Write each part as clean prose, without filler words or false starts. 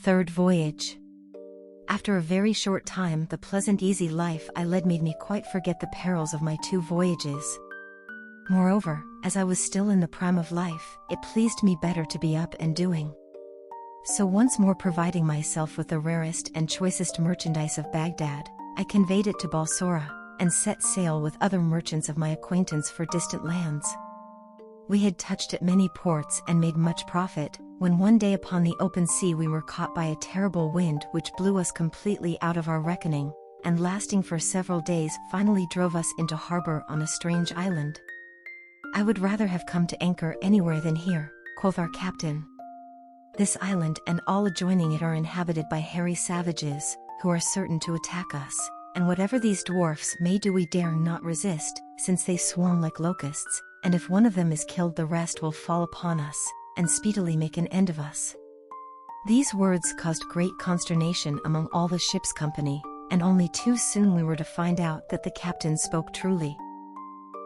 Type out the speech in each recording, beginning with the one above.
Third Voyage. After a very short time, the pleasant easy life I led made me quite forget the perils of my 2 voyages. Moreover, as I was still in the prime of life, it pleased me better to be up and doing. So once more providing myself with the rarest and choicest merchandise of Baghdad, I conveyed it to Balsora, and set sail with other merchants of my acquaintance for distant lands. We had touched at many ports and made much profit, when one day upon the open sea we were caught by a terrible wind which blew us completely out of our reckoning, and lasting for several days finally drove us into harbor on a strange island. "I would rather have come to anchor anywhere than here," quoth our captain. "This island and all adjoining it are inhabited by hairy savages, who are certain to attack us, and whatever these dwarfs may do we dare not resist, since they swarm like locusts, and if one of them is killed the rest will fall upon us, and speedily make an end of us." These words caused great consternation among all the ship's company, and only too soon we were to find out that the captain spoke truly.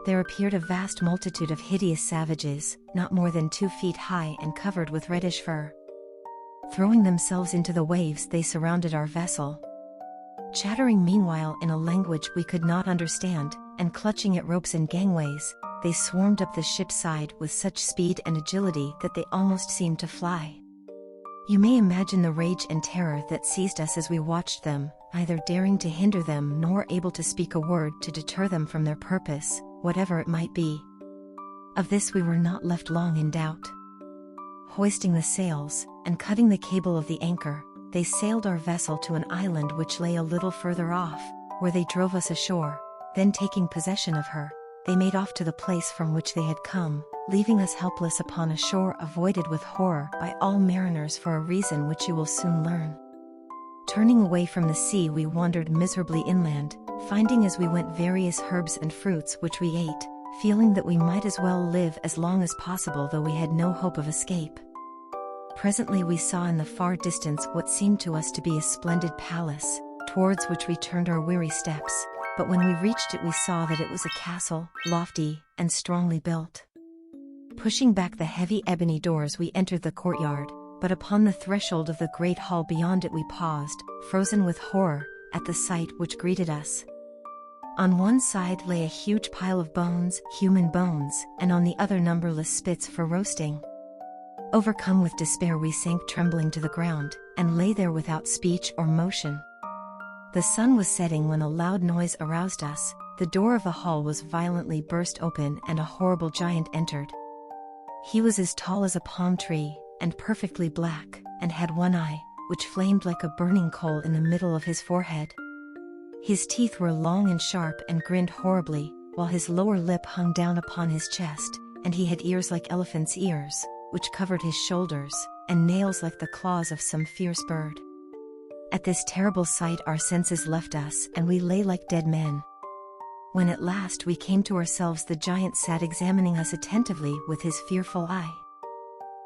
There appeared a vast multitude of hideous savages, not more than 2 feet high and covered with reddish fur. Throwing themselves into the waves, they surrounded our vessel. Chattering meanwhile in a language we could not understand, and clutching at ropes and gangways, they swarmed up the ship's side with such speed and agility that they almost seemed to fly. You may imagine the rage and terror that seized us as we watched them, neither daring to hinder them nor able to speak a word to deter them from their purpose, whatever it might be. Of this we were not left long in doubt. Hoisting the sails, and cutting the cable of the anchor, they sailed our vessel to an island which lay a little further off, where they drove us ashore. Then taking possession of her, they made off to the place from which they had come, leaving us helpless upon a shore avoided with horror by all mariners for a reason which you will soon learn. Turning away from the sea, we wandered miserably inland, finding as we went various herbs and fruits which we ate, feeling that we might as well live as long as possible though we had no hope of escape. Presently we saw in the far distance what seemed to us to be a splendid palace, towards which we turned our weary steps, but when we reached it we saw that it was a castle, lofty, and strongly built. Pushing back the heavy ebony doors we entered the courtyard, but upon the threshold of the great hall beyond it we paused, frozen with horror, at the sight which greeted us. On one side lay a huge pile of bones, human bones, and on the other numberless spits for roasting. Overcome with despair we sank trembling to the ground, and lay there without speech or motion. The sun was setting when a loud noise aroused us. The door of the hall was violently burst open and a horrible giant entered. He was as tall as a palm tree, and perfectly black, and had one eye, which flamed like a burning coal in the middle of his forehead. His teeth were long and sharp and grinned horribly, while his lower lip hung down upon his chest, and he had ears like elephant's ears, which covered his shoulders, and nails like the claws of some fierce bird. At this terrible sight our senses left us, and we lay like dead men. When at last we came to ourselves, the giant sat examining us attentively with his fearful eye.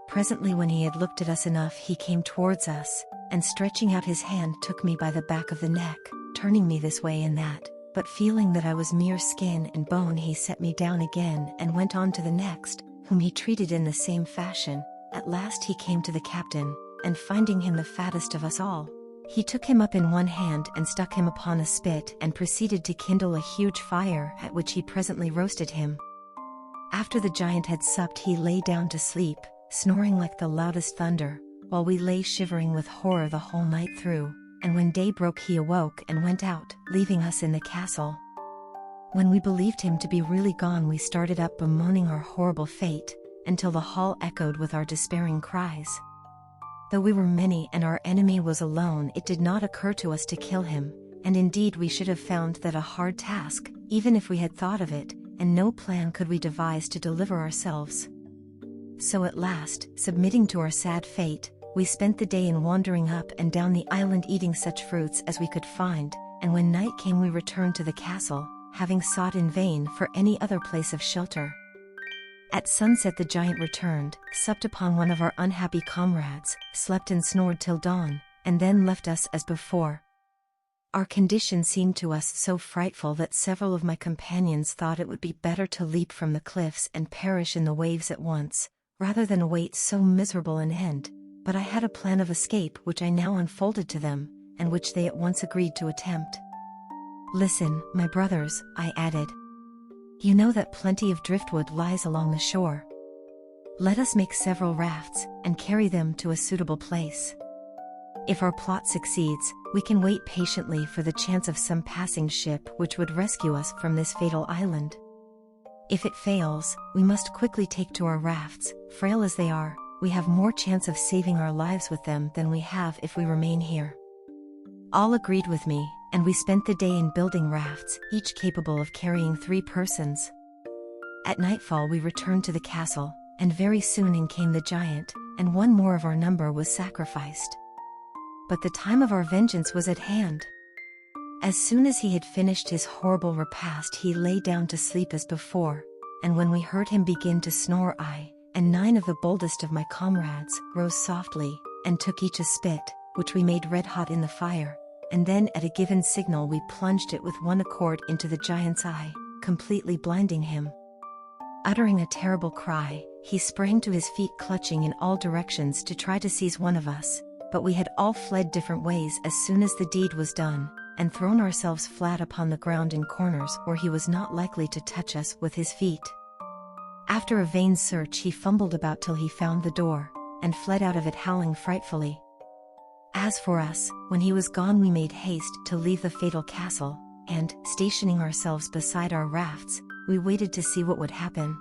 Presently, when he had looked at us enough, he came towards us, and stretching out his hand took me by the back of the neck, turning me this way and that, but feeling that I was mere skin and bone, he set me down again and went on to the next, whom he treated in the same fashion. At last he came to the captain, and finding him the fattest of us all, he took him up in one hand and stuck him upon a spit and proceeded to kindle a huge fire, at which he presently roasted him. After the giant had supped he lay down to sleep, snoring like the loudest thunder, while we lay shivering with horror the whole night through, and when day broke he awoke and went out, leaving us in the castle. When we believed him to be really gone we started up bemoaning our horrible fate, until the hall echoed with our despairing cries. Though we were many and our enemy was alone, it did not occur to us to kill him, and indeed we should have found that a hard task, even if we had thought of it, and no plan could we devise to deliver ourselves. So at last, submitting to our sad fate, we spent the day in wandering up and down the island eating such fruits as we could find, and when night came we returned to the castle, having sought in vain for any other place of shelter. At sunset the giant returned, supped upon one of our unhappy comrades, slept and snored till dawn, and then left us as before. Our condition seemed to us so frightful that several of my companions thought it would be better to leap from the cliffs and perish in the waves at once, rather than await so miserable an end, but I had a plan of escape which I now unfolded to them, and which they at once agreed to attempt. "Listen, my brothers," I added. "You know that plenty of driftwood lies along the shore. Let us make several rafts, and carry them to a suitable place. If our plot succeeds, we can wait patiently for the chance of some passing ship which would rescue us from this fatal island. If it fails, we must quickly take to our rafts. Frail as they are, we have more chance of saving our lives with them than we have if we remain here." All agreed with me, and we spent the day in building rafts, each capable of carrying 3 persons. At nightfall we returned to the castle, and very soon in came the giant, and one more of our number was sacrificed. But the time of our vengeance was at hand. As soon as he had finished his horrible repast, he lay down to sleep as before, and when we heard him begin to snore, I and 9 of the boldest of my comrades rose softly, and took each a spit, which we made red-hot in the fire, and then at a given signal we plunged it with one accord into the giant's eye, completely blinding him. Uttering a terrible cry, he sprang to his feet, clutching in all directions to try to seize one of us, but we had all fled different ways as soon as the deed was done, and thrown ourselves flat upon the ground in corners where he was not likely to touch us with his feet. After a vain search he fumbled about till he found the door, and fled out of it howling frightfully. As for us, when he was gone we made haste to leave the fatal castle, and, stationing ourselves beside our rafts, we waited to see what would happen.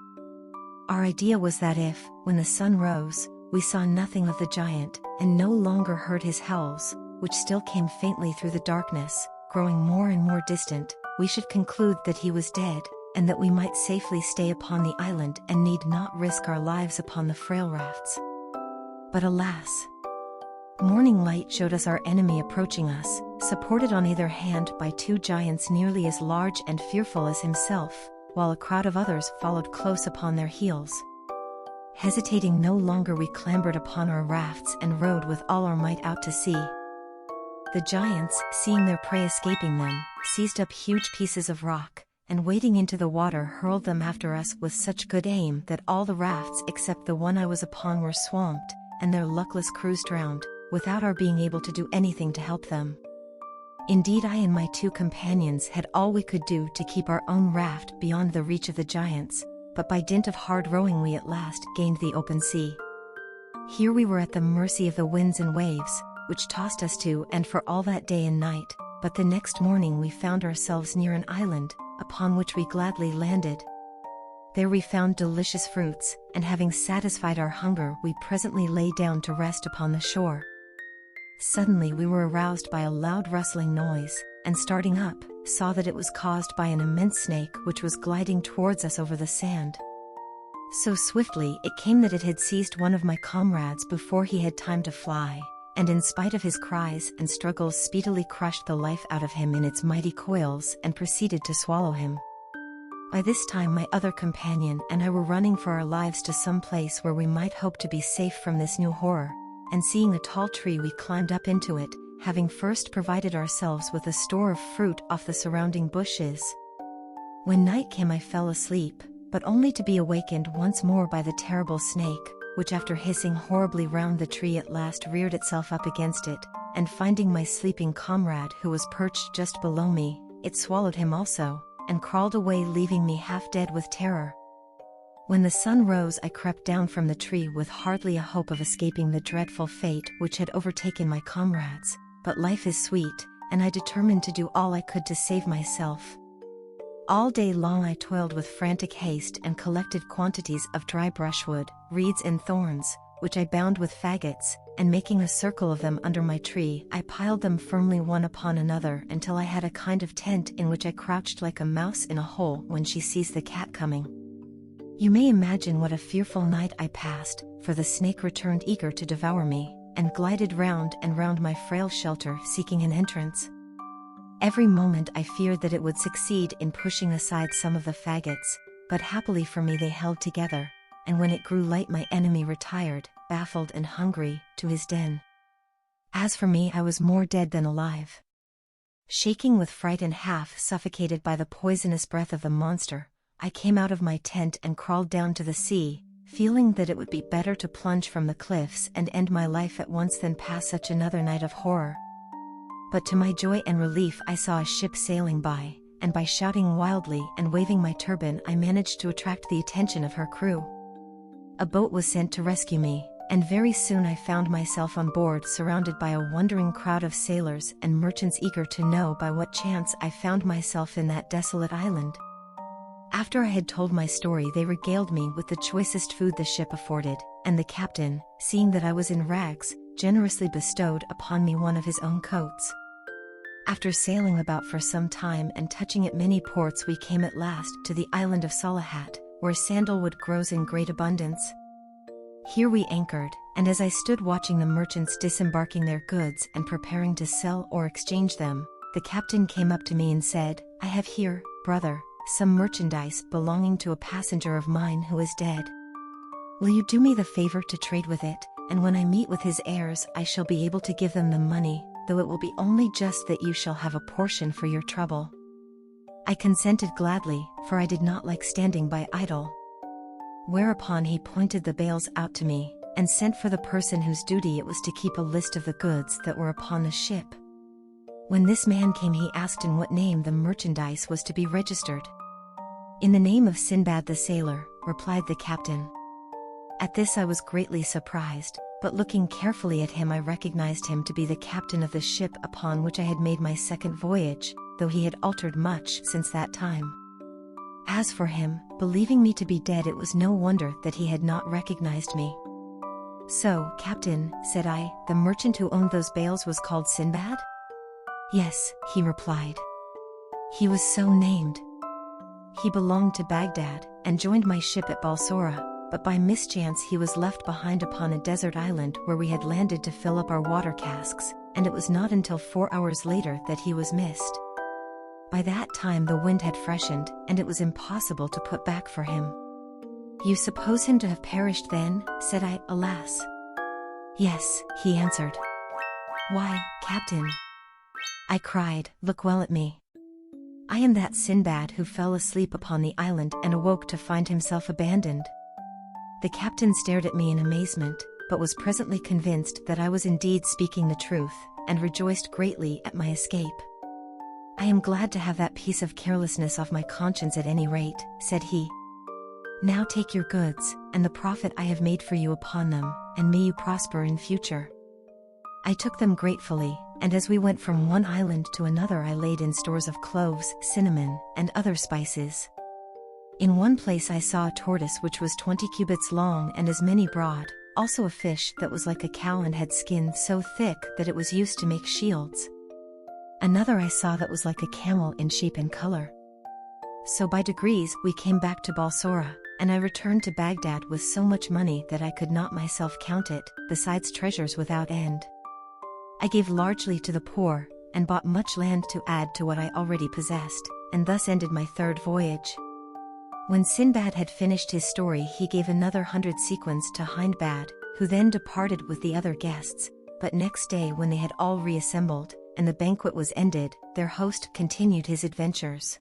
Our idea was that if, when the sun rose, we saw nothing of the giant, and no longer heard his howls, which still came faintly through the darkness, growing more and more distant, we should conclude that he was dead, and that we might safely stay upon the island and need not risk our lives upon the frail rafts. But alas! Morning light showed us our enemy approaching us, supported on either hand by 2 giants nearly as large and fearful as himself, while a crowd of others followed close upon their heels. Hesitating no longer, we clambered upon our rafts and rowed with all our might out to sea. The giants, seeing their prey escaping them, seized up huge pieces of rock, and wading into the water hurled them after us with such good aim that all the rafts except the one I was upon were swamped, and their luckless crews drowned, without our being able to do anything to help them. Indeed, I and my 2 companions had all we could do to keep our own raft beyond the reach of the giants, but by dint of hard rowing we at last gained the open sea. Here we were at the mercy of the winds and waves, which tossed us to and fro all that day and night, but the next morning we found ourselves near an island, upon which we gladly landed. There we found delicious fruits, and having satisfied our hunger we presently lay down to rest upon the shore. Suddenly we were aroused by a loud rustling noise, and starting up, saw that it was caused by an immense snake which was gliding towards us over the sand. So swiftly it came that it had seized one of my comrades before he had time to fly, and in spite of his cries and struggles speedily crushed the life out of him in its mighty coils and proceeded to swallow him. By this time my other companion and I were running for our lives to some place where we might hope to be safe from this new horror, and seeing a tall tree we climbed up into it, having first provided ourselves with a store of fruit off the surrounding bushes. When night came I fell asleep, but only to be awakened once more by the terrible snake, which after hissing horribly round the tree at last reared itself up against it, and finding my sleeping comrade who was perched just below me, it swallowed him also, and crawled away leaving me half dead with terror. When the sun rose I crept down from the tree with hardly a hope of escaping the dreadful fate which had overtaken my comrades, but life is sweet, and I determined to do all I could to save myself. All day long I toiled with frantic haste and collected quantities of dry brushwood, reeds and thorns, which I bound with faggots, and making a circle of them under my tree I piled them firmly one upon another until I had a kind of tent in which I crouched like a mouse in a hole when she sees the cat coming. You may imagine what a fearful night I passed, for the snake returned eager to devour me, and glided round and round my frail shelter seeking an entrance. Every moment I feared that it would succeed in pushing aside some of the faggots, but happily for me they held together, and when it grew light my enemy retired, baffled and hungry, to his den. As for me I was more dead than alive. Shaking with fright and half suffocated by the poisonous breath of the monster, I came out of my tent and crawled down to the sea, feeling that it would be better to plunge from the cliffs and end my life at once than pass such another night of horror. But to my joy and relief I saw a ship sailing by, and by shouting wildly and waving my turban I managed to attract the attention of her crew. A boat was sent to rescue me, and very soon I found myself on board surrounded by a wondering crowd of sailors and merchants eager to know by what chance I found myself in that desolate island. After I had told my story they regaled me with the choicest food the ship afforded, and the captain, seeing that I was in rags, generously bestowed upon me one of his own coats. After sailing about for some time and touching at many ports we came at last to the island of Salahat, where sandalwood grows in great abundance. Here we anchored, and as I stood watching the merchants disembarking their goods and preparing to sell or exchange them, the captain came up to me and said, "I have here, brother, some merchandise belonging to a passenger of mine who is dead. Will you do me the favor to trade with it, and when I meet with his heirs I shall be able to give them the money, though it will be only just that you shall have a portion for your trouble." I consented gladly, for I did not like standing by idle. Whereupon he pointed the bales out to me, and sent for the person whose duty it was to keep a list of the goods that were upon the ship. When this man came he asked in what name the merchandise was to be registered. "In the name of Sinbad the sailor," replied the captain. At this I was greatly surprised, but looking carefully at him I recognized him to be the captain of the ship upon which I had made my second voyage, though he had altered much since that time. As for him, believing me to be dead, it was no wonder that he had not recognized me. "So, captain," said I, "the merchant who owned those bales was called Sinbad?" "Yes," he replied. "He was so named. He belonged to Baghdad, and joined my ship at Balsora, but by mischance he was left behind upon a desert island where we had landed to fill up our water casks, and it was not until 4 hours later that he was missed. By that time the wind had freshened, and it was impossible to put back for him." "You suppose him to have perished then?" said I. "Alas." "Yes," he answered. "Why, captain," I cried, "look well at me. I am that Sinbad who fell asleep upon the island and awoke to find himself abandoned." The captain stared at me in amazement, but was presently convinced that I was indeed speaking the truth, and rejoiced greatly at my escape. "I am glad to have that piece of carelessness off my conscience at any rate," said he. "Now take your goods, and the profit I have made for you upon them, and may you prosper in future." I took them gratefully, and as we went from one island to another I laid in stores of cloves, cinnamon, and other spices. In one place I saw a tortoise which was 20 cubits long and as many broad, also a fish that was like a cow and had skin so thick that it was used to make shields. Another I saw that was like a camel in shape and color. So by degrees we came back to Balsora, and I returned to Baghdad with so much money that I could not myself count it, besides treasures without end. I gave largely to the poor, and bought much land to add to what I already possessed, and thus ended my third voyage. When Sinbad had finished his story he gave another 100 sequins to Hindbad, who then departed with the other guests, but next day when they had all reassembled, and the banquet was ended, their host continued his adventures.